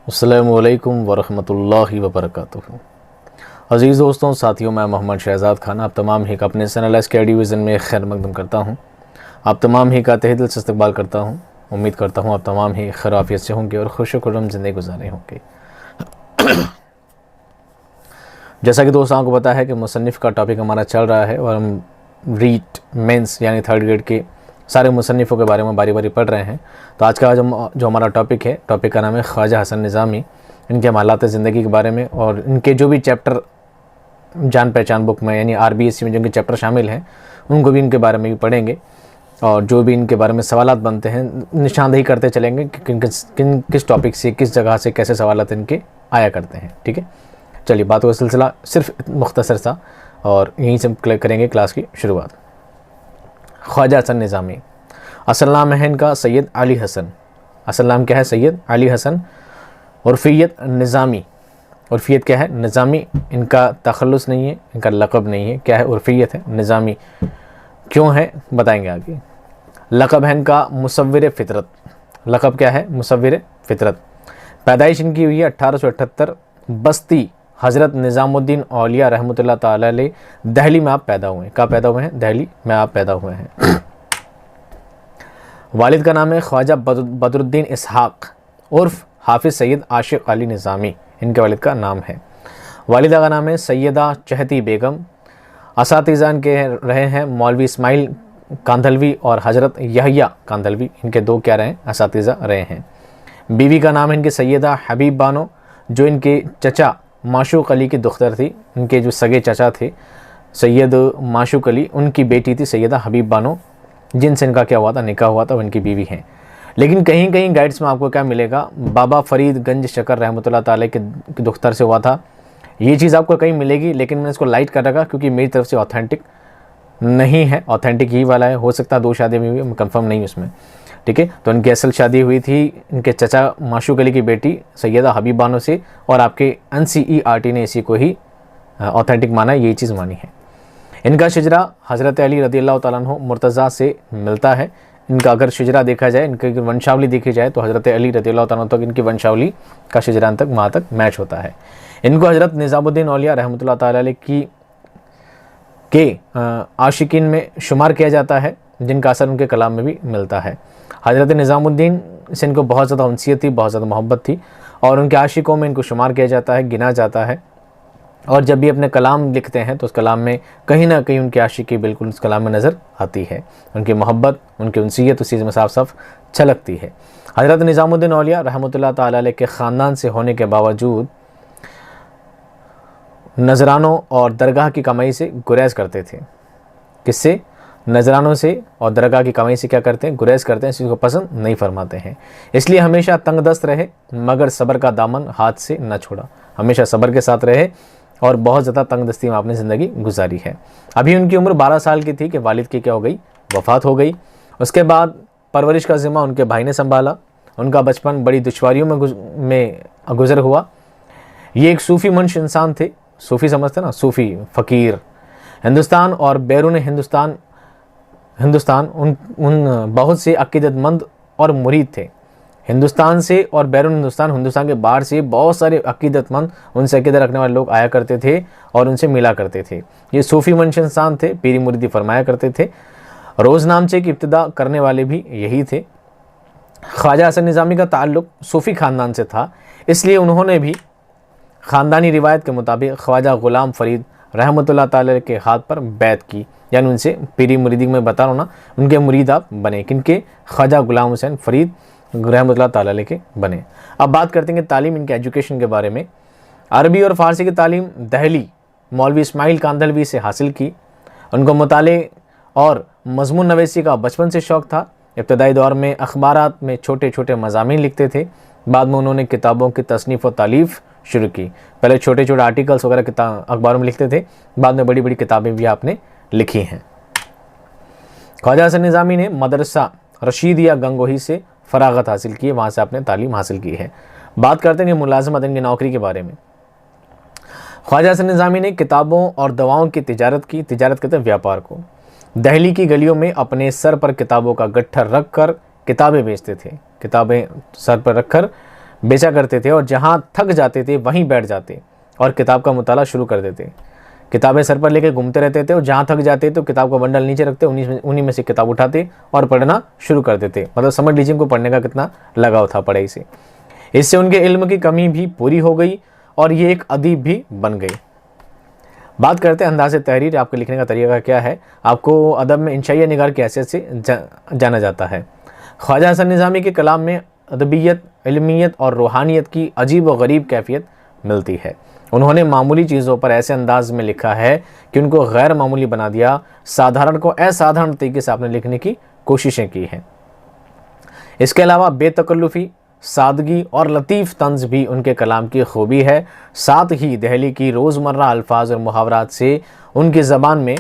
अस्सलामुअलैकुम वरहमतुल्लाहि वबरकातुहू। अज़ीज़ दोस्तों, साथियों, मैं मोहम्मद शहज़ाद खान आप तमाम ही का अपने चैनल एसके डिवीज़न में खैर मकदम करता हूँ। आप तमाम ही का तहे दिल से इस्तकबाल करता हूँ। उम्मीद करता हूँ आप तमाम ही खैर आफियत से होंगे और खुश खुर्रम ज़िंदगी गुजारे होंगे। जैसा कि दोस्तों को पता है कि मुसन्निफ़ का टॉपिक हमारा चल रहा है और हम रीट मेंस यानी थर्ड ग्रेड के सारे मुसन्निफ़ों के बारे में बारी बारी पढ़ रहे हैं। तो आज का जो हमारा टॉपिक का नाम है ख्वाजा हसन निज़ामी। इनके हालात ज़िंदगी के बारे में और इनके जो भी चैप्टर जान पहचान बुक में यानी RBSc में जो इनके चैप्टर शामिल हैं उनको भी इनके बारे में भी पढ़ेंगे और जो भी इनके बारे में सवालात बनते हैं निशानदेही करते चलेंगे कि किस टॉपिक से किस जगह से कैसे सवालात इनके आया करते हैं। ठीक है, चलिए बातों का सिलसिला सिर्फ मुख्तसर सा और यहीं से करेंगे क्लास की शुरुआत। ख्वाजा हसन निज़ामी, असल नाम है इनका सैयद अली हसन। असल नाम क्या है? सैयद अली हसन। उर्फियत निज़ामी। उर्फियत क्या है? निज़ामी। इनका तखल्लुस नहीं है, इनका लक़ब नहीं है। क्या है? उर्फियत है। निज़ामी क्यों है बताएंगे आगे। लक़ब है इनका मुसव्विर फ़ितरत। लक़ब क्या है? मुसव्विर फ़ितरत। पैदाइश इनकी हुई है 1878 बस्ती हज़रत निज़ामुद्दीन औलिया रहमतुल्लाह ताला अलैह, दिल्ली में आप पैदा हुए हैं। कहाँ पैदा हुए हैं? दिल्ली में आप पैदा हुए हैं। वालिद का नाम है ख्वाजा बदरुद्दीन इसहाक उर्फ हाफिज़ सैयद आशिक अली निज़ामी, इनके वालिद का नाम है। वालिदा का नाम है सैयदा चहती बेगम। असातिज़ा इनके रहे हैं मौलवी इस्माइल कांधलवी और हज़रत यहया कांधलवी, इनके दो क्या रहे हैं? असातिज़ा रहे हैं। बीवी का नाम है इनकी सैयदा हबीब बानो, जो इनके चचा माशूक अली की दुख्तर थी। इनके जो सगे चचा थे सैयद माशूक अली, उनकी बेटी थी सैयदा हबीब बानो, जिनसे इनका क्या हुआ था? निकाह हुआ था। उनकी बीवी हैं। लेकिन कहीं कहीं गाइड्स में आपको क्या मिलेगा? बाबा फरीद गंज शकर रहमतुल्लाह ताला की दुख्तर से हुआ था। ये चीज़ आपको कहीं मिलेगी, लेकिन मैंने इसको लाइट कर रखा क्योंकि मेरी तरफ से ऑथेंटिक नहीं है, ऑथेंटिक ही वाला है। हो सकता है दो शादी में हुई, कंफर्म नहीं उसमें। ठीक है, तो इनकी असल शादी हुई थी इनके चचा माशूक अली की बेटी सैयदा हबीब बानो से, और आपके NCERT ने इसी को ही ऑथेंटिक माना, यही चीज़ मानी है। इनका शिजरा हज़रत अली रज़ियल्लाहु ताला अन्हु मुर्तज़ा से मिलता है। इनका अगर शिजरा देखा जाए, इनकी वंशावली देखी जाए तो हज़रत अली रज़ियल्लाहु ताला अन्हु तक इनकी वंशावली का शिजरान तक वहाँ तक मैच होता है। इनको हज़रत निज़ामुद्दीन औलिया रहमतुल्लाह ताला अलैह के आशिकीन में शुमार किया जाता है, जिनका असर उनके कलाम में भी मिलता है। हज़रत निज़ामुद्दीन से इनको बहुत ज़्यादा उनसियत थी, बहुत ज़्यादा मोहब्बत थी और उनके आशिकों में इनको शुमार किया जाता है, गिना जाता है। और जब भी अपने कलाम लिखते हैं तो उस कलाम में कहीं ना कहीं उनकी आशिकी बिल्कुल उस कलाम में नज़र आती है। उनकी मोहब्बत, उनकी उनसियत उस चीज़ में साफ साफ छलकती है। हज़रत निज़ामुद्दीन औलिया रहमतुल्लाह ताला अलैह के ख़ानदान से होने के बावजूद नजरानों और दरगाह की कमाई से गुरेज करते थे। किससे? नजरानों से और दरगाह की कमाई से क्या करते हैं? गुरेज करते हैं, इसी को पसंद नहीं फरमाते हैं। इसलिए हमेशा तंगदस्त रहे मगर सब्र का दामन हाथ से न छोड़ा। हमेशा सब्र के साथ रहे और बहुत ज़्यादा तंगदस्ती में आपने ज़िंदगी गुजारी है। अभी उनकी उम्र 12 साल की थी कि वालिद की क्या हो गई? वफ़ात हो गई। उसके बाद परवरिश का ज़िम्मा उनके भाई ने संभाला। उनका बचपन बड़ी दुश्वारियों में गुजर हुआ। ये एक सूफ़ी मंश इंसान थे। सूफ़ी समझते ना? सूफ़ी फ़कीर। हिंदुस्तान और बैरून हिंदुस्तान उन बहुत से अक़ीदतमंद और मुरीद थे। हिंदुस्तान से और बैरून हिंदुस्तान के बाहर से बहुत सारे अक़ीदतमंद, उनसे अक़ीदा रखने वाले लोग आया करते थे और उनसे मिला करते थे। ये सूफ़ी मंश इंसान थे, पीरी मुरीदी फरमाया करते थे। रोज़ नामचे की इब्तिदा करने वाले भी यही थे। ख्वाजा हसन निज़ामी का ताल्लुक़ सूफ़ी ख़ानदान से था, इसलिए उन्होंने भी ख़ानदानी रिवायत के मुताबिक ख्वाजा ग़ुलाम फ़रीद रहमतुल्लाह ताला के हाथ पर बैत की, यानी उनसे पीरी मुरीदी में बता रहा हूँ ना, उनके मुरीद आप बने। किनके? ख्वाजा ग़ुलाम हुसैन फ़रीद रहमतुल्लाह ताला अलैह के बने। अब बात करते हैं कि तालीम, इनके एजुकेशन के बारे में। अरबी और फ़ारसी की तालीम दिल्ली मौलवी इस्माइल कांधलवी से हासिल की। उनको मुताले और मज़मून नवेसी का बचपन से शौक़ था। इब्तदाई दौर में अखबारात में छोटे छोटे मज़ामीन लिखते थे। बाद में उन्होंने किताबों की तसनीफ़ और तालीफ़ शुरू की। पहले छोटे छोटे आर्टिकल्स वगैरह अखबारों में लिखते थे, बाद में बड़ी बड़ी किताबें भी आपने लिखी हैं। ख्वाजा हसन निज़ामी ने मदरसा रशीदिया गंगोही से फ़रागत हासिल की है, वहाँ से आपने तालीम हासिल की है। बात करते हैं मुलाजमत, इनकी नौकरी के बारे में। ख्वाजा हसन निज़ामी ने किताबों और दवाओं की तिजारत की। तिजारत कहते हैं व्यापार को। दिल्ली की गलियों में अपने सर पर किताबों का गट्ठर रख कर किताबें बेचते थे। किताबें सर पर रखकर बेचा करते थे और जहाँ थक जाते थे वहीं बैठ जाते और किताब का मुताला शुरू कर देते। किताबें सर पर लेके घूमते रहते थे और जहाँ थक जाते तो किताब का बंडल नीचे रखते, उन्हीं में से किताब उठाते और पढ़ना शुरू कर देते। मतलब समझ लीजिए उनको पढ़ने का कितना लगाव था पढ़ाई से। इससे उनके इल्म की कमी भी पूरी हो गई और ये एक अदीब भी बन गई। बात करते हैं अंदाज़े तहरीर, आपके लिखने का तरीका क्या है। आपको अदब में इंशाइया निगार की हैसियत से जाना जाता है। ख्वाजा हसन निज़ामी के कलाम में अदबियत, इल्मियत और रूहानियत की अजीब व गरीब कैफियत मिलती है। उन्होंने मामूली चीज़ों पर ऐसे अंदाज में लिखा है कि उनको गैर मामूली बना दिया। साधारण को असाधारण तरीके से आपने लिखने की कोशिशें की हैं। इसके अलावा बेतकल्लुफ़ी, सादगी और लतीफ़ तंज भी उनके कलाम की खूबी है। साथ ही दहली की रोज़मर्रा अल्फाज और मुहावरात से उनकी ज़बान में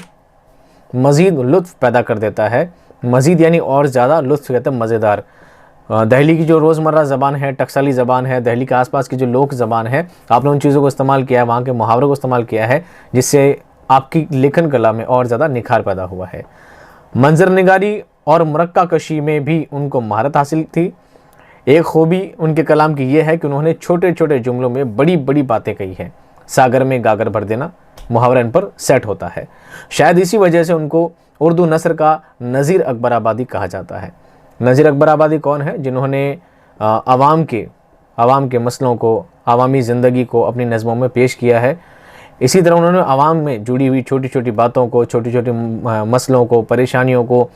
मज़ीद लुत्फ़ पैदा कर देता है। मज़ीद यानी और ज़्यादा, लुत्फ़ कहते हैं मज़ेदार। दहली की जो रोज़मर्रा ज़बान है, टकसाली ज़बान है, दहली के आसपास की जो लोक ज़बान है, आपने उन चीज़ों को इस्तेमाल किया है, वहाँ के मुहावरों को इस्तेमाल किया है, जिससे आपकी लेखन कला में और ज़्यादा निखार पैदा हुआ है। मंजर निगारी और मुरक्का कशी में भी उनको महारत हासिल थी। एक खूबी उनके कलाम की यह है कि उन्होंने छोटे छोटे जुमलों में बड़ी बड़ी बातें कही हैं। सागर में गागर भर देना मुहावरा इन पर सेट होता है। शायद इसी वजह से उनको उर्दू नस्र का नज़ीर अकबराबादी कहा जाता है। नज़ीर अकबराबादी कौन है? जिन्होंने आवाम के मसलों को, आवामी ज़िंदगी को अपनी नज़मों में पेश किया है। इसी तरह उन्होंने आवाम में जुड़ी हुई छोटी छोटी बातों को, छोटी छोटी मसलों को, परेशानियों को,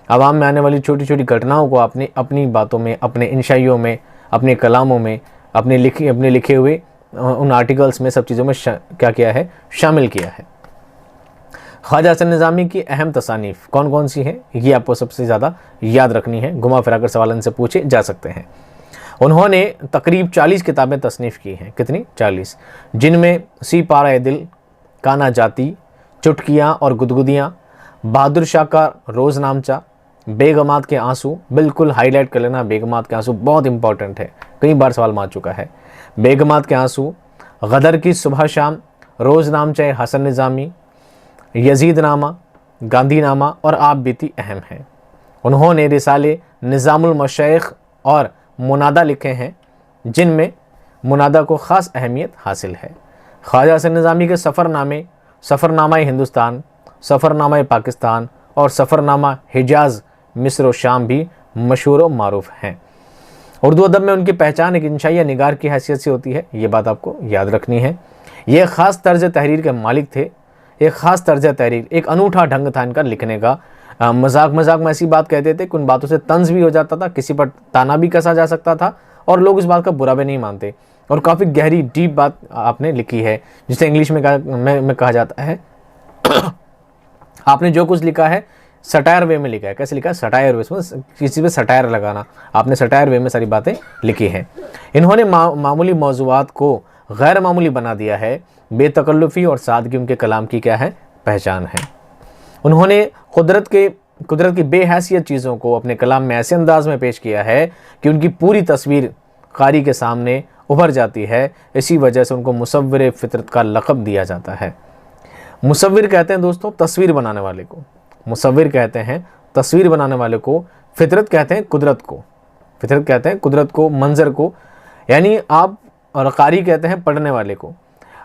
आवाम में आने वाली छोटी छोटी घटनाओं को आपने अपनी बातों में, अपने इंशाइयों में, अपने कलामों में, अपने लिखे हुए उन आर्टिकल्स में, सब चीज़ों में क्या किया है? शामिल किया है। ख्वाजा हसन निज़ामी की अहम तसानीफ़ कौन कौन सी हैं, ये आपको सबसे ज़्यादा याद रखनी है। घुमा फिरा कर सवाल इनसे पूछे जा सकते हैं। उन्होंने तकरीब 40 किताबें तसनीफ़ की हैं। कितनी? 40, जिनमें सी पारा दिल, काना जाती, चुटकियाँ और गुदगुदियाँ, बहादुर शाह का रोज़नामचा, बेगमात के आंसू, बिल्कुल हाईलाइट कर लेना, बेगमात के आंसू बहुत इंपॉर्टेंट है, कई बार सवाल मार चुका है। बेगमात के आंसू, गदर की सुबह शाम, रोज़नामचा हसन निज़ामी, यजीदनामा, गांधीनामा और आप बीती अहम हैं। उन्होंने रिसाले निज़ामुल मशाइख और मुनादा लिखे हैं, जिनमें मुनादा को ख़ास अहमियत हासिल है। ख्वाजा हसन निज़ामी के सफ़रनामा हिंदुस्तान, सफ़रनामा पाकिस्तान और सफ़रनामा हिजाज़, मिस्र और शाम भी मशहूर और मारूफ हैं। उर्दू अदब में उनकी पहचान एक इंशाइया निगार की हैसियत से होती है, ये बात आपको याद रखनी है। ये ख़ास तर्ज तहरीर के मालिक थे। एक ख़ास तर्ज तहरीर, एक अनूठा ढंग था इनका लिखने का। मजाक में ऐसी बात कहते थे कि उन बातों से तंज भी हो जाता था, किसी पर ताना भी कसा जा सकता था और लोग इस बात का बुरा भी नहीं मानते। और काफ़ी गहरी डीप बात आपने लिखी है, जिसे इंग्लिश में कहा जाता है आपने जो कुछ लिखा है सटायर वे में लिखा है। कैसे लिखा है? सटायर वे, किसी पे सटायर लगाना, आपने सटायर वे में सारी बातें लिखी हैं। इन्होंने मामूली मौज़ूआत को गैर मामूली बना दिया है। बेतकल्लुफ़ी और सादगी उनके कलाम की क्या है? पहचान है। उन्होंने कुदरत की बेहैसियत चीज़ों को अपने कलाम में ऐसे अंदाज में पेश किया है कि उनकी पूरी तस्वीर कारी के सामने उभर जाती है। इसी वजह से उनको मुसव्विर फ़ितरत का लक़ब दिया जाता है। मुसव्विर कहते हैं दोस्तों तस्वीर बनाने वाले को, मुसव्विर कहते हैं तस्वीर बनाने वाले को, फ़ितरत कहते हैं कुदरत को, मंज़र को, यानी आप, और कारी कहते हैं पढ़ने वाले को।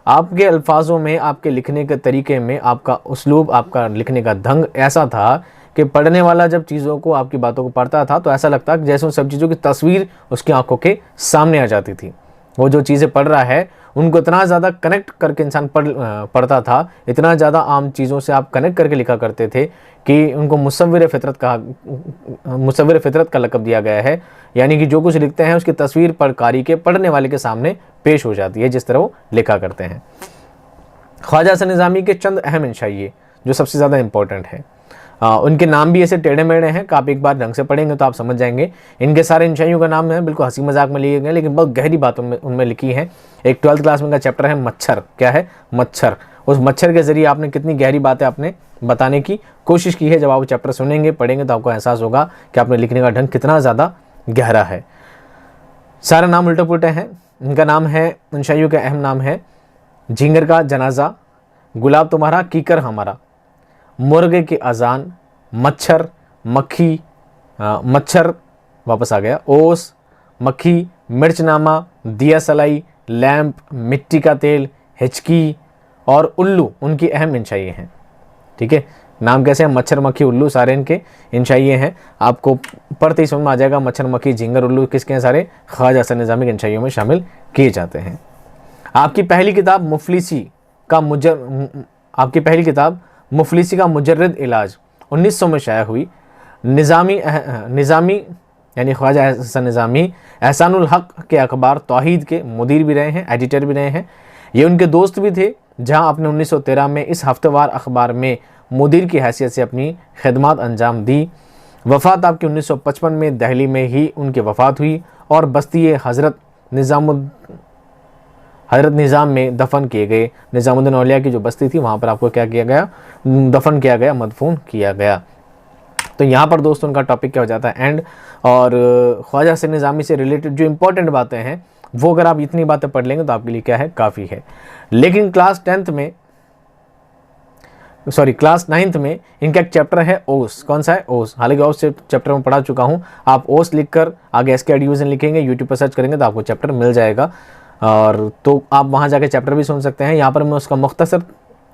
आपके अल्फाजों में, आपके लिखने के तरीके में, आपका उसलूब, आपका लिखने का ढंग ऐसा था कि पढ़ने वाला जब चीज़ों को, आपकी बातों को पढ़ता था तो ऐसा लगता कि जैसे उन सब चीज़ों की तस्वीर उसकी आंखों के सामने आ जाती थी। वो जो चीज़ें पढ़ रहा है उनको इतना ज़्यादा कनेक्ट करके इंसान पढ़ता था, इतना ज़्यादा आम चीज़ों से आप कनेक्ट करके लिखा करते थे कि उनको मुसव्विर फ़ितरत का लक़ब दिया गया है। यानी कि जो कुछ लिखते हैं उसकी तस्वीर कारी के, पढ़ने वाले के सामने पेश हो जाती है, जिस तरह वो लिखा करते हैं। ख्वाजा हसन निज़ामी के चंद अहम इंशाइये जो सबसे ज़्यादा इंपॉर्टेंट है, उनके नाम भी ऐसे टेढ़े मेढ़े हैं कि आप एक बार ढंग से पढ़ेंगे तो आप समझ जाएंगे। इनके सारे इंशाइयों का नाम है बिल्कुल हंसी मजाक में लिए गए, लेकिन बहुत गहरी बातों में उनमें लिखी है। एक 12th क्लास में का चैप्टर है मच्छर। क्या है? मच्छर। उस मच्छर के ज़रिए आपने कितनी गहरी बातें आपने बताने की कोशिश की है। जब आप चैप्टर सुनेंगे, पढ़ेंगे तो आपको एहसास होगा कि आपने लिखने का ढंग कितना ज़्यादा गहरा है। सारे नाम उल्टे पुल्टे हैं। इनका नाम है, इंशाइयों का अहम नाम है झींगर का जनाजा, गुलाब तुम्हारा, कीकर हमारा, मुर्गे की अजान, मच्छर, मक्खी, मच्छर वापस आ गया, ओस, मक्खी, मिर्चनामा, दिया सलाई, लैंप, मिट्टी का तेल, हिचकी और उल्लू उनकी अहम इंशाइए हैं। ठीक है, नाम कैसे हैं? मच्छर, मक्खी, उल्लू सारे इनके इंशाइए हैं। आपको पढ़ते ही समझ में आ जाएगा मच्छर, मक्खी, झिंगर, उल्लू किसके हैं? सारे ख्वाजा हसन निज़ामी के इंशाइयों में शामिल किए जाते हैं। आपकी पहली किताब मुफलिसी का मुजर्रद इलाज 1900 में शाया हुई। निज़ामी यानी ख्वाजा हसन निज़ामी एहसानुल हक के अखबार तौहीद के मुदीर भी रहे हैं, एडिटर भी रहे हैं। ये उनके दोस्त भी थे, जहां आपने 1913 में इस हफ्तेवार अखबार में मुदीर की हैसियत से अपनी खिदमत अंजाम दी। वफ़ात आपकी 1955 में दिल्ली में ही उनकी वफ़ात हुई और बस्ती हज़रत निज़ाम में दफन किए गए। निज़ामुद्दीन औलिया की जो बस्ती थी वहाँ पर आपको क्या किया गया? दफन किया गया, मदफून किया गया। तो यहाँ पर दोस्तों उनका टॉपिक क्या हो जाता है? एंड। और ख्वाजा हसन निज़ामी से रिलेटेड जो इंपॉर्टेंट बातें हैं वो अगर आप इतनी बातें पढ़ लेंगे तो आपके लिए क्या है? काफ़ी है। लेकिन क्लास 9th में इनका एक चैप्टर है ओस। कौन सा है? ओस। हालांकि ओस चैप्टर में पढ़ा चुका हूँ। आप ओस लिखकर आगे एसके डिवीज़न लिखेंगे, यूट्यूब पर सर्च करेंगे तो आपको चैप्टर मिल जाएगा, और तो आप वहाँ जाके चैप्टर भी सुन सकते हैं। यहाँ पर मैं उसका मुख्तसर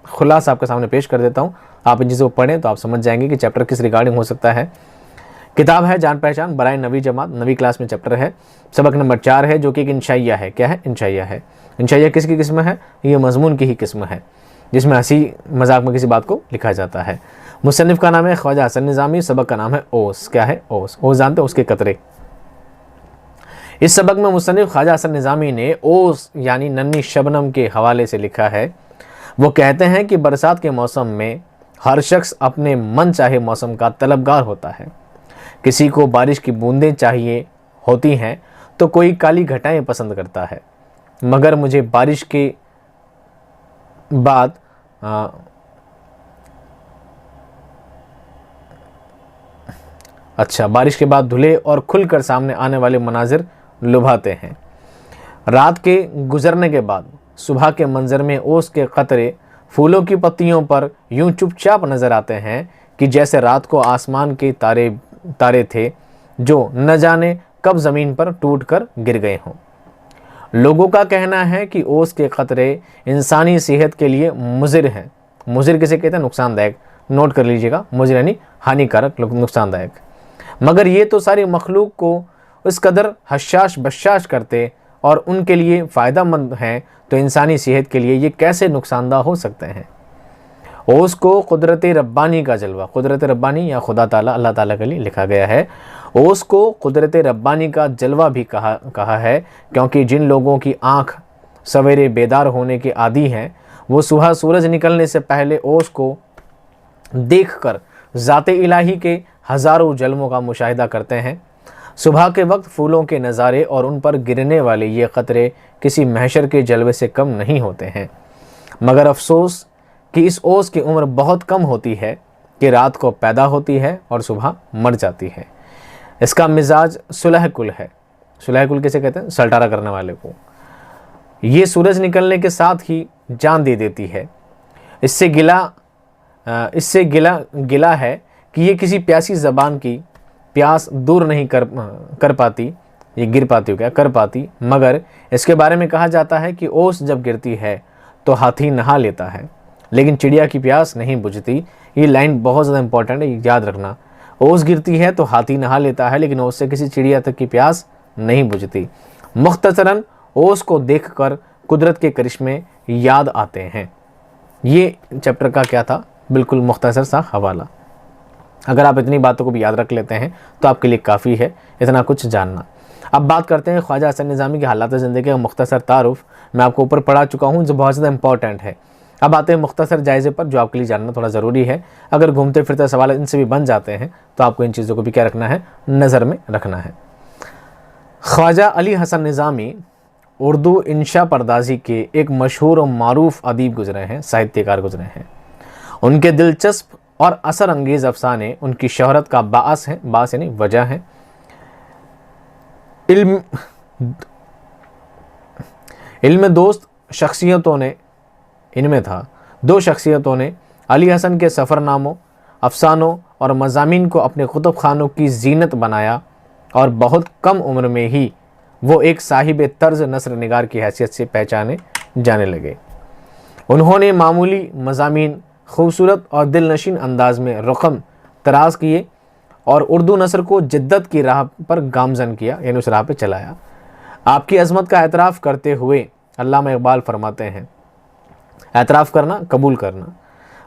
खुलासा आपके सामने पेश कर देता हूँ। आप इन चीज़ों को पढ़ें तो आप समझ जाएंगे कि चैप्टर किस रिगार्डिंग हो सकता है। किताब है जान पहचान बराए नवी जमात, नवी क्लास में चैप्टर है। सबक नंबर 4 है जो कि एक इंशाइया है। क्या है? इंशाइया है। इंशाइया किसकी किस्म है? ये मजमून की ही किस्म है, जिसमें हंसी मजाक में किसी बात को लिखा जाता है। मुसन्निफ का नाम है ख्वाजा हसन निज़ामी। सबक का नाम है ओस। क्या है? ओस। ओस जानते हैं? उसके कतरे। इस सबक में मुसन्निफ ख्वाजा हसन निज़ामी ने ओस यानी नन्ही शबनम के हवाले से लिखा है। वो कहते हैं कि बरसात के मौसम में हर शख्स अपने मन चाहे मौसम का तलबगार होता है। किसी को बारिश की बूंदें चाहिए होती हैं तो कोई काली घटाएं पसंद करता है, मगर मुझे बारिश के बाद बारिश के बाद धुले और खुलकर सामने आने वाले मनाजिर लुभाते हैं। रात के गुजरने के बाद सुबह के मंजर में ओस के कतरे फूलों की पत्तियों पर यूं चुपचाप नजर आते हैं कि जैसे रात को आसमान के तारे थे जो न जाने कब ज़मीन पर टूट कर गिर गए हों। लोगों का कहना है कि ओस के कतरे इंसानी सेहत के लिए मुज़िर हैं। मुज़िर किसे कहते हैं? नुकसानदायक। नोट कर लीजिएगा, मुज़िर यानी हानिकारक, नुकसानदायक। मगर ये तो सारी मखलूक को इस कदर हशाश बशाश करते और उनके लिए फ़ायदेमंद हैं, तो इंसानी सेहत के लिए ये कैसे नुकसानदा हो सकते हैं? ओस को कुदरत रब्बानी का जलवा, कुदरत रब्बानी या खुदा ताला, अल्लाह ताला के लिए लिखा गया है। ओस को कुदरत रब्बानी का जलवा भी कहा है, क्योंकि जिन लोगों की आँख सवेरे बेदार होने के आदी हैं, वो सुबह सूरज निकलने से पहले ओस को देखकर ज़ाते इलाही के हज़ारों जलवों का मुशाहिदा करते हैं। सुबह के वक्त फूलों के नज़ारे और उन पर गिरने वाले ये क़तरे किसी महशर के जलवे से कम नहीं होते हैं। मगर अफसोस कि इस ओस की उम्र बहुत कम होती है कि रात को पैदा होती है और सुबह मर जाती है। इसका मिजाज सुलह कुल है। सुलह कुल किसे कहते हैं? सलटारा करने वाले को। ये सूरज निकलने के साथ ही जान दे देती है। इससे गिला है कि ये किसी प्यासी ज़बान की प्यास दूर नहीं कर पाती, ये गिर पाती हो क्या? कर पाती। मगर इसके बारे में कहा जाता है कि ओस जब गिरती है तो हाथी नहा लेता है, लेकिन चिड़िया की प्यास नहीं बुझती। ये लाइन बहुत ज़्यादा इंपॉर्टेंट है, याद रखना। ओस गिरती है तो हाथी नहा लेता है, लेकिन ओस से किसी चिड़िया तक की प्यास नहीं बुझती। मुख्तसरन ओस को देखकर कुदरत के करिश्मे याद आते हैं। ये चैप्टर का क्या था? बिल्कुल मुख्तसर सा हवाला। अगर आप इतनी बातों को भी याद रख लेते हैं तो आपके लिए काफ़ी है इतना कुछ जानना। अब बात करते हैं ख्वाजा हसन निज़ामी के हालात ज़िंदगी का मुख्तसर तारुफ। मैं आपको ऊपर पढ़ा चुका हूँ, जो बहुत ज़्यादा इंपॉर्टेंट है। अब आते हैं मुख्तसर जायज़े पर, जो आपके लिए जानना थोड़ा ज़रूरी है। अगर घूमते फिरते सवाल इनसे भी बन जाते हैं तो आपको इन चीज़ों को भी क्या रखना है? नज़र में रखना है। ख्वाजा अली हसन निज़ामी उर्दू इंशा पर्दाजी के एक मशहूर और मारूफ अदीब गुजरे हैं, साहित्यकार गुजरे हैं। उनके दिलचस्प और असर अंगेज़ अफसाने उनकी शोहरत का बास है। बास यानी वजह है। इल्म दोस्त शख्सियतों ने इनमें था। दो शख्सियतों ने अली हसन के सफ़रनामों, अफसानों और मज़ामीन को अपने कुतुब खानों की जीनत बनाया और बहुत कम उम्र में ही वो एक साहिब तर्ज नसर निगार की हैसियत से पहचाने जाने लगे। उन्होंने मामूली मज़ामीन खूबसूरत और दिलनशीन अंदाज में रकम तराज किए और उर्दू नसर को जिद्दत की राह पर गामजन किया, यानी उस राह पर चलाया। आपकी अज़मत का एतराफ़ करते हुए अल्लामा इकबाल फरमाते हैं, एतराफ़ करना, कबूल करना।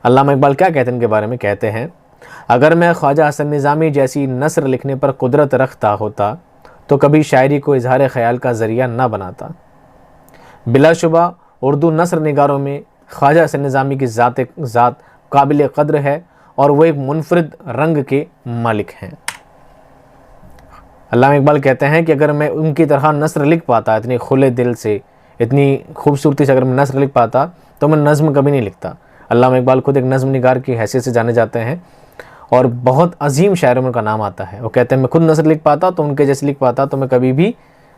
अल्लामा इकबाल क्या कहते हैं इनके बारे में? कहते हैं, अगर मैं ख्वाजा हसन निज़ामी जैसी नसर लिखने पर कुदरत रखता होता तो कभी शायरी को इजहार ख़याल का ज़रिया न बनाता। बिलाशुबा उर्दू नसर निगारों में ख्वाजा हसन निज़ामी की ज़ात काबिल क़द्र है और वो एक मुनफरिद रंग के मालिक हैं। अल्लामा इकबाल कहते हैं कि अगर मैं उनकी तरह नसर लिख पाता, इतनी खुले दिल से, इतनी खूबसूरती से अगर मैं नसर लिख पाता तो मैं नज़्म कभी नहीं लिखता। अल्लामा इकबाल खुद एक नज़्म निगार की हैसियत से जाने जाते हैं और बहुत अजीम शायरों में उनका नाम आता है। वो कहते हैं मैं खुद नसर लिख पाता तो उनके जैसे लिख पाता तो मैं कभी भी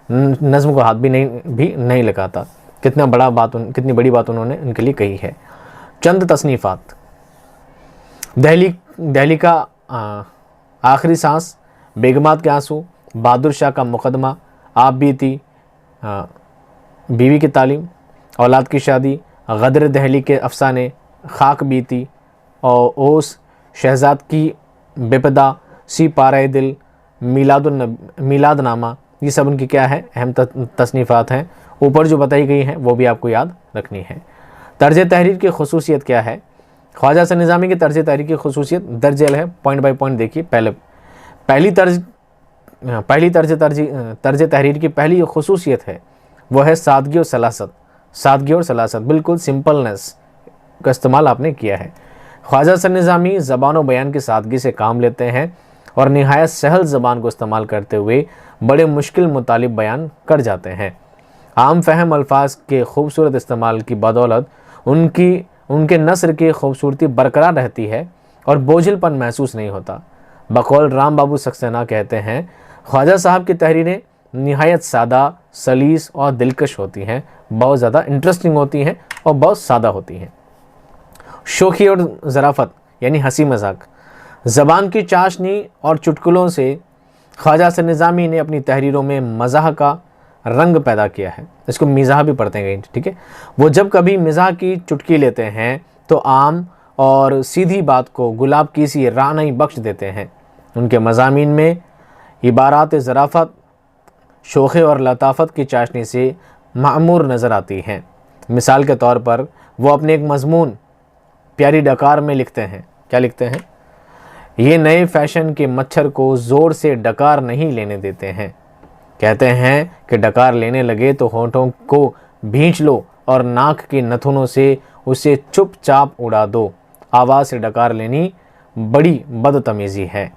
नज़्म को हाथ भी नहीं लगाता। कितनी बड़ी बात उन्होंने उनके लिए कही है। चंद तसनीफ़ात। दहली का आखिरी सांस, बेगमात के आंसू, बहादुर शाह का मुकदमा, आप बीती, बीवी की तालीम, औलाद की शादी, गदर दहली के अफसाने, खाक बीती और ओस, शहजाद की बेपदा, सी पारा दिल, मीलादनामा, ये सब उनकी क्या है? अहम तसनीफ़ात हैं। ऊपर जो बताई गई हैं वो भी आपको याद रखनी है। तर्ज तहरीर की खसूसियत क्या है? ख्वाजा हसन निज़ामी की तर्ज तहरीर की खसूसियत दर्जल है, पॉइंट बाय पॉइंट देखिए। तर्ज तहरीर की पहली खसूसियत है वो है सादगी और सलासत, बिल्कुल सिंपलनेस का इस्तेमाल आपने किया है। ख्वाजा हसन निज़ामी ज़बान व बयान की सादगी से काम लेते हैं और निहायत सहल ज़बान को इस्तेमाल करते हुए बड़े मुश्किल मुतालिब बयान कर जाते हैं। आम फहम अल्फाज के खूबसूरत इस्तेमाल की बदौलत उनके नस्र की खूबसूरती बरकरार रहती है और बोझिलपन महसूस नहीं होता। बकौल राम बाबू सक्सेना कहते हैं, ख्वाजा साहब की तहरीरें निहायत सादा, सलीस और दिलकश होती हैं, बहुत ज़्यादा इंटरेस्टिंग होती हैं और बहुत सादा होती हैं। शोखी और ज़राफ़त यानी हंसी मजाक, ज़बान की चाशनी और चुटकुलों से ख्वाजा हसन निज़ामी ने अपनी तहरीरों में मज़ाह का रंग पैदा किया है। इसको मिज़ाह भी पढ़ते हैं, ठीक है। वो जब कभी मिज़ाह की चुटकी लेते हैं तो आम और सीधी बात को गुलाब की सी रानाई बख्श देते हैं। उनके मज़ामीन में इबारात ज़राफ़त, शोखे और लताफ़त की चाशनी से मामूर नज़र आती हैं। मिसाल के तौर पर वो अपने एक मज़मून प्यारी डकार में लिखते हैं, क्या लिखते हैं? ये नए फैशन के मच्छर को ज़ोर से डकार नहीं लेने देते हैं। कहते हैं कि डकार लेने लगे तो होंठों को भींच लो और नाक के नथुनों से उसे चुपचाप उड़ा दो। आवाज़ से डकार लेनी बड़ी बदतमीज़ी है।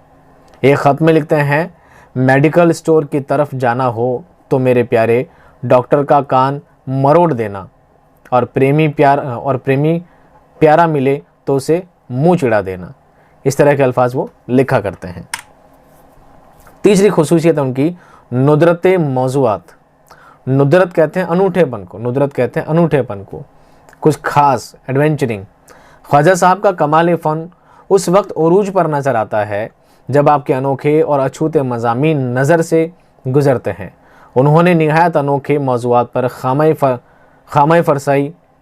एक ख़त में लिखते हैं, मेडिकल स्टोर की तरफ जाना हो तो मेरे प्यारे डॉक्टर का कान मरोड़ देना, और प्रेमी प्यारा मिले तो उसे मुंह चिढ़ा देना। इस तरह के अल्फाज वो लिखा करते हैं। तीसरी खुसूसियत उनकी नुदरत मौज़ूआत। नुदरत कहते हैं अनूठेपन को, कुछ खास, एडवेंचरिंग। ख्वाजा साहब का कमाल फ़न उस वक्त उरूज पर नज़र आता है जब आपके अनोखे और अछूते मज़ामीन नज़र से गुज़रते हैं। उन्होंने निहायत अनोखे मौज़ूआत पर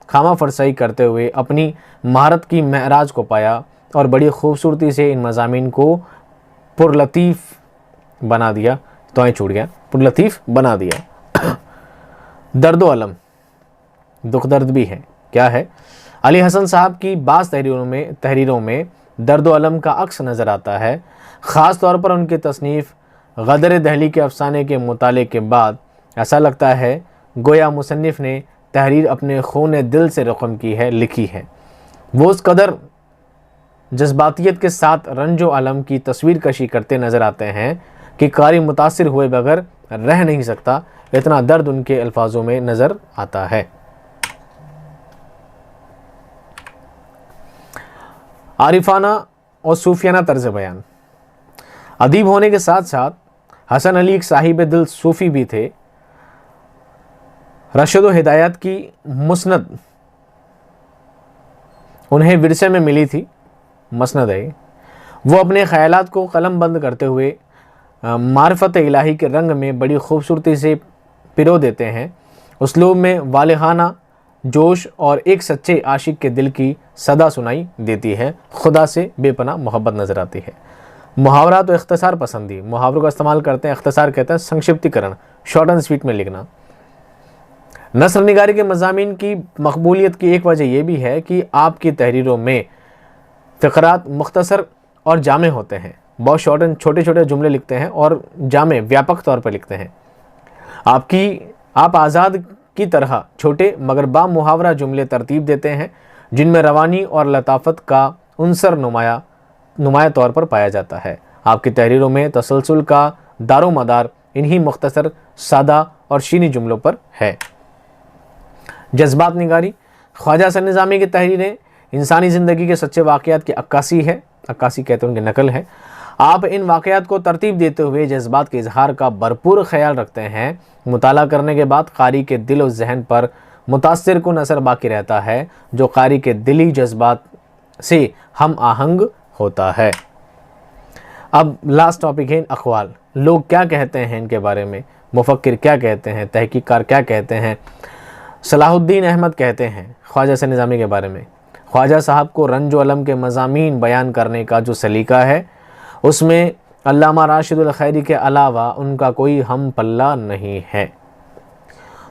खामा फरसाई करते हुए अपनी महारत की महराज को पाया और बड़ी खूबसूरती से इन मज़ामीन को पुरलतीफ़ बना दिया। पुरलतीफ़ बना दिया। दर्द अलम, दुख दर्द भी है, क्या है? अली हसन साहब की बाज़ तहरीरों में दर्द अलम का अक्स नज़र आता है। ख़ास तौर पर उनकी तसनीफ़ गदर दहली के अफसाने के मुताले के बाद ऐसा लगता है गोया मुसन्निफ़ ने तहरीर अपने खून दिल से रकम की है, लिखी है। वो उस कदर जज्बातियत के साथ रंजो अलम की तस्वीर कशी करते नज़र आते हैं कि कारी मुतासिर हुए बगैर रह नहीं सकता, इतना दर्द उनके अल्फाजों में नज़र आता है। आरिफाना और सूफियाना तर्ज बयान। अदीब होने के साथ साथ हसन अली एक साहिब दिल सूफ़ी भी थे। रशद व हिदायत की मुस्नद उन्हें विरसे में मिली थी, मसनद है। वो अपने ख़यालात को कलम बंद करते हुए मार्फत इलाही के रंग में बड़ी खूबसूरती से पिरो देते हैं। उसलूब में वालिहाना जोश और एक सच्चे आशिक के दिल की सदा सुनाई देती है। खुदा से बेपनाह मोहब्बत नज़र आती है। मुहावरा तो इख्तिसार पसंदी, मुहावरों का इस्तेमाल करते हैं। इख्तिसार कहते हैं संक्षिप्तीकरण, शॉर्ट एंड स्वीट में लिखना। नस्र निगारी के मज़ामीन की मकबूलियत की एक वजह यह भी है कि आपकी तहरीरों में फ़िक़रात मुख्तसर और जामे होते हैं। बहुत शॉर्ट एंड छोटे छोटे जुमले लिखते हैं और जामे व्यापक तौर पर लिखते हैं। आप आज़ाद की तरह छोटे मगर बामुहावरा जुमले तरतीब देते हैं जिनमें रवानी और लताफत का उनसर नुमाया तौर पर पाया जाता है। आपकी तहरीरों में तसलसल का दारो मदार इन्हीं मुख्तसर, सादा और शीनी जुमलों पर है। जज्बात निगारी, ख्वाजा हसन निज़ामी की तहरीरें इंसानी ज़िंदगी के सच्चे वाक़यात की अक्कासी है। अक्कासी कहते हैं उनकी नकल है। आप इन वाक़यात को तरतीब देते हुए जज्बात के इजहार का भरपूर ख्याल रखते हैं। मुताला करने के बाद कारी के दिल और जहन पर मुतासिर कुन असर बाकी रहता है जो कारी के दिली जज्बात से हम आहंग होता है। अब लास्ट टॉपिक है अक़वाल। लोग क्या कहते हैं इनके बारे में, मुफक्किर क्या कहते हैं, तहकीककार क्या कहते हैं। सलाहुद्दीन अहमद कहते हैं ख्वाजा हसन निज़ामी के बारे में, ख्वाजा साहब को रंज व अलम के मज़ामीन बयान करने का जो सलीका है उसमें अल्लामा राशिदुल खैरी के अलावा उनका कोई हम पल्ला नहीं है।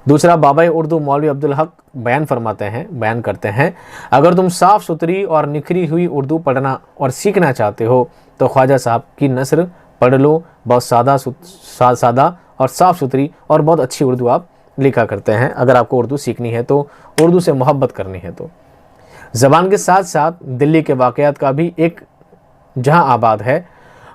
दूसरा, बाबा उर्दू मौलवी अब्दुल हक बयान करते हैं, अगर तुम साफ़ सुथरी और निखरी हुई उर्दू पढ़ना और सीखना चाहते हो तो ख्वाजा साहब की नस्र पढ़ लो। बहुत सादा और साफ़ सुथरी और बहुत अच्छी उर्दू आप लिखा करते हैं। अगर आपको उर्दू सीखनी है तो, उर्दू से मोहब्बत करनी है तो। ज़बान के साथ साथ दिल्ली के वाक़यात का भी एक जहां आबाद है।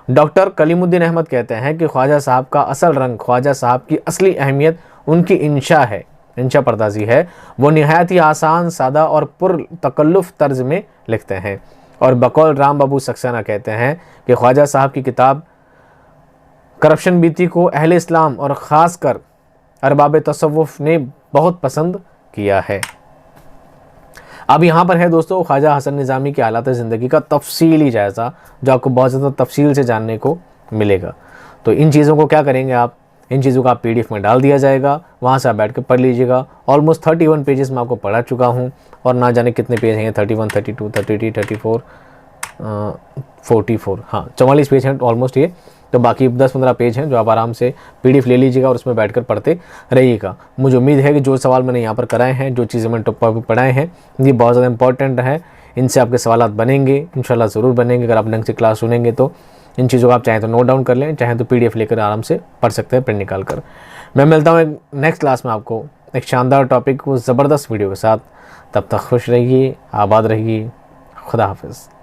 डॉक्टर कलीमुद्दीन अहमद कहते हैं कि ख्वाजा साहब का असल रंग, ख्वाजा साहब की असली अहमियत उनकी इंशा है, इंशा पर्दाजी है। वो निहायत ही आसान, सादा और पुरतकल्लुफ़ तर्ज में लिखते हैं। और बकौल राम बाबू सक्सेना कहते हैं कि ख्वाजा साहब की किताब करप्शन बीती को अहले इस्लाम और ख़ास कर अरबाब तसव्वुफ़ ने बहुत पसंद किया है। अब यहाँ पर है दोस्तों ख्वाजा हसन निज़ामी की हालात ज़िंदगी का तफसीली जायज़ा, जो आपको बहुत ज़्यादा तफसील से जानने को मिलेगा। तो इन चीज़ों को क्या करेंगे आप, इन चीज़ों को आप PDF में डाल दिया जाएगा, वहाँ से आप बैठ कर पढ़ लीजिएगा। ऑलमोस्ट 31 पेजेस में आपको पढ़ा चुका हूँ और ना जाने कितने पेज हैं, 31, 32, 33, 34, 44, हाँ 44 पेज हैं ऑलमोस्ट ये। तो बाकी 10-15 पेज हैं जो आप आराम से PDF ले लीजिएगा और उसमें बैठकर पढ़ते रहिएगा। मुझे उम्मीद है कि जो सवाल मैंने यहाँ पर कराए हैं, जो चीज़ें मैंने टॉप पर पढ़ाए हैं, ये बहुत ज़्यादा इंपॉर्टेंट है। इनसे आपके सवालात बनेंगे, इंशाल्लाह ज़रूर बनेंगे। अगर आप ढंग से क्लास सुनेंगे तो इन चीज़ों को आप चाहें तो नोट डाउन कर लें, चाहें तो PDF लेकर आराम से पढ़ सकते हैं प्रिंट निकाल कर। मैं मिलता हूँ एक नेक्स्ट क्लास में आपको एक शानदार टॉपिक को ज़बरदस्त वीडियो के साथ। तब तक खुश रहिए, आबाद रहिए। खुदा हाफिज़।